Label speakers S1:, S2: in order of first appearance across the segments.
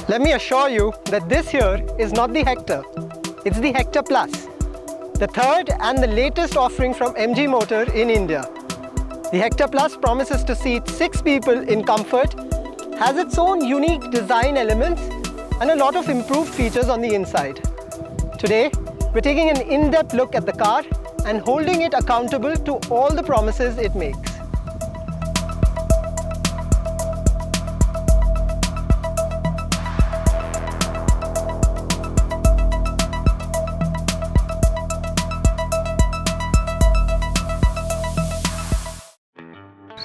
S1: Let me assure you that this here is not the Hector, it's the Hector Plus, the third and the latest offering from MG Motor in India. The Hector Plus promises to seat 6 people in comfort, has its own unique design elements and a lot of improved features on the inside. Today, we're taking an in-depth look at the car and holding it accountable to all the promises it makes.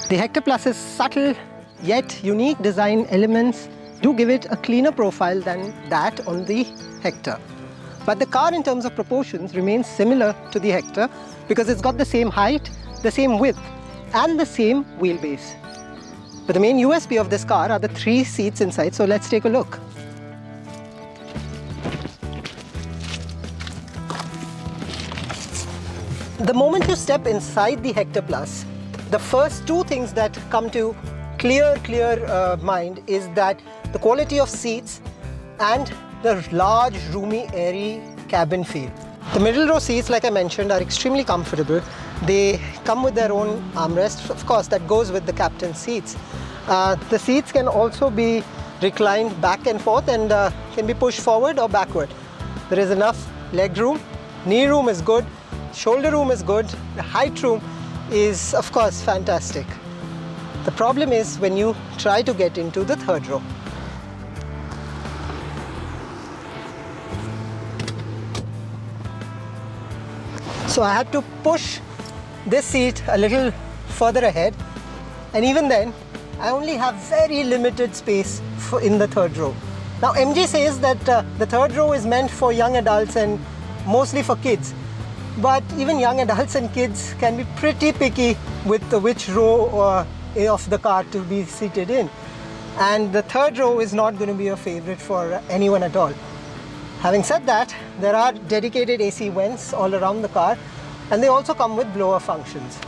S1: The Hector Plus's subtle yet unique design elements do give it a cleaner profile than that on the Hector. But the car in terms of proportions remains similar to the Hector because it's got the same height, the same width and the same wheelbase. But the main USP of this car are the 3 seats inside, so let's take a look. The moment you step inside the Hector Plus, the first 2 things that come to clear mind is that the quality of seats and the large, roomy, airy cabin feel. The middle row seats, like I mentioned, are extremely comfortable. They come with their own armrest. Of course, that goes with the captain's seats. The seats can also be reclined back and forth and can be pushed forward or backward. There is enough leg room. Knee room is good. Shoulder room is good. The height room is, of course, fantastic. The problem is when you try to get into the third row. So I had to push this seat a little further ahead, and even then I only have very limited space in the third row. Now MG says that the third row is meant for young adults and mostly for kids. But even young adults and kids can be pretty picky with which row of the car to be seated in. And the third row is not going to be a favorite for anyone at all. Having said that, there are dedicated AC vents all around the car and they also come with blower functions.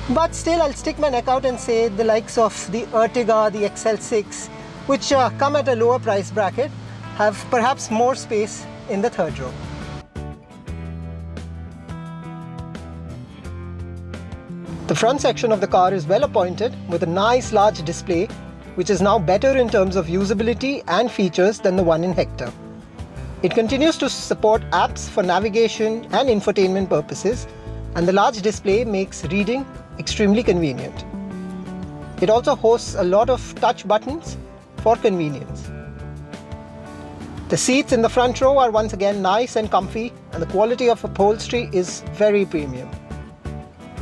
S1: But still, I'll stick my neck out and say the likes of the Ertiga, the XL6, which come at a lower price bracket, have perhaps more space in the third row. The front section of the car is well appointed with a nice large display, which is now better in terms of usability and features than the one in Hector. It continues to support apps for navigation and infotainment purposes, and the large display makes reading extremely convenient. It also hosts a lot of touch buttons for convenience. The seats in the front row are once again nice and comfy, and the quality of upholstery is very premium.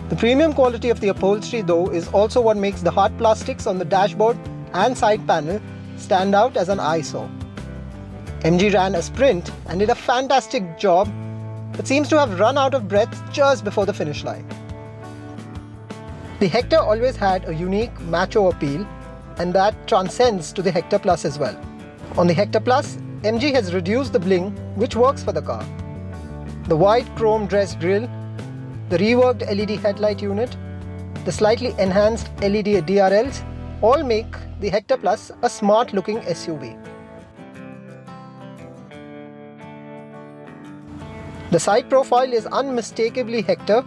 S1: The premium quality of the upholstery, though, is also what makes the hard plastics on the dashboard and side panel stand out as an eyesore. MG ran a sprint and did a fantastic job, but seems to have run out of breath just before the finish line. The Hector always had a unique macho appeal, and that transcends to the Hector Plus as well. On the Hector Plus, MG has reduced the bling, which works for the car. The white chrome dressed grille, the reworked LED headlight unit, the slightly enhanced LED DRLs all make the Hector Plus a smart-looking SUV. The side profile is unmistakably Hector,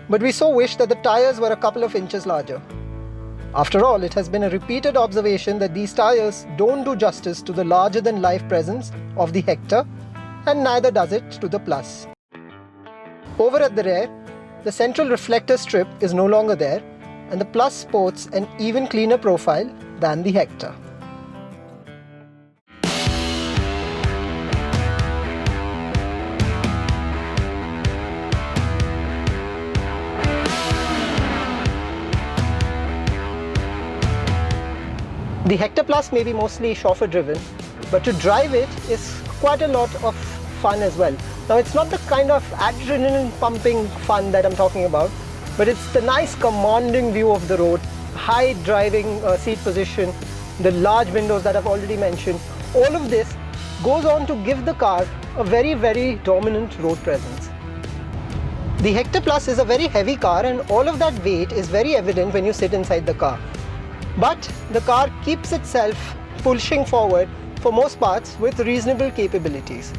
S1: but we so wish that the tires were a couple of inches larger. After all, it has been a repeated observation that these tires don't do justice to the larger-than-life presence of the Hector, and neither does it to the Plus. Over at the rear, the central reflector strip is no longer there, and the Plus sports an even cleaner profile than the Hector. The Hector Plus may be mostly chauffeur driven, but to drive it is quite a lot of fun as well. Now, it's not the kind of adrenaline pumping fun that I'm talking about, but it's the nice commanding view of the road, high driving seat position, the large windows that I've already mentioned. All of this goes on to give the car a very dominant road presence. The Hector Plus is a very heavy car, and all of that weight is very evident when you sit inside the car. But the car keeps itself pushing forward for most parts with reasonable capabilities.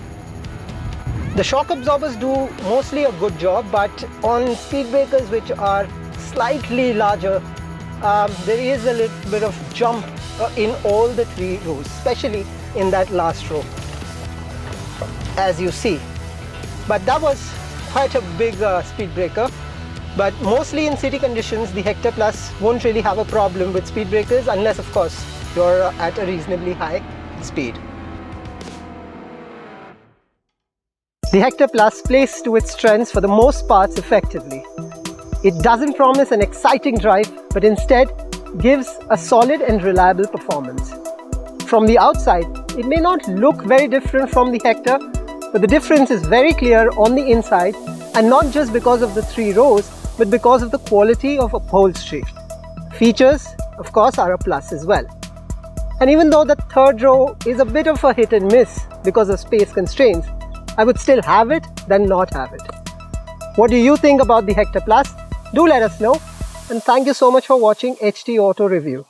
S1: The shock absorbers do mostly a good job, but on speed breakers which are slightly larger, there is a little bit of jump in all the 3 rows, especially in that last row, as you see. But that was quite a big speed breaker. But mostly in city conditions, the Hector Plus won't really have a problem with speed breakers, unless of course you're at a reasonably high speed. The Hector Plus plays to its strengths for the most parts effectively. It doesn't promise an exciting drive, but instead gives a solid and reliable performance. From the outside, it may not look very different from the Hector, but the difference is very clear on the inside, and not just because of the 3 rows, but because of the quality of upholstery. Features, of course, are a plus as well. And even though the 3rd row is a bit of a hit and miss because of space constraints, I would still have it than not have it. What do you think about the Hector Plus? Do let us know, and thank you so much for watching HT Auto Review.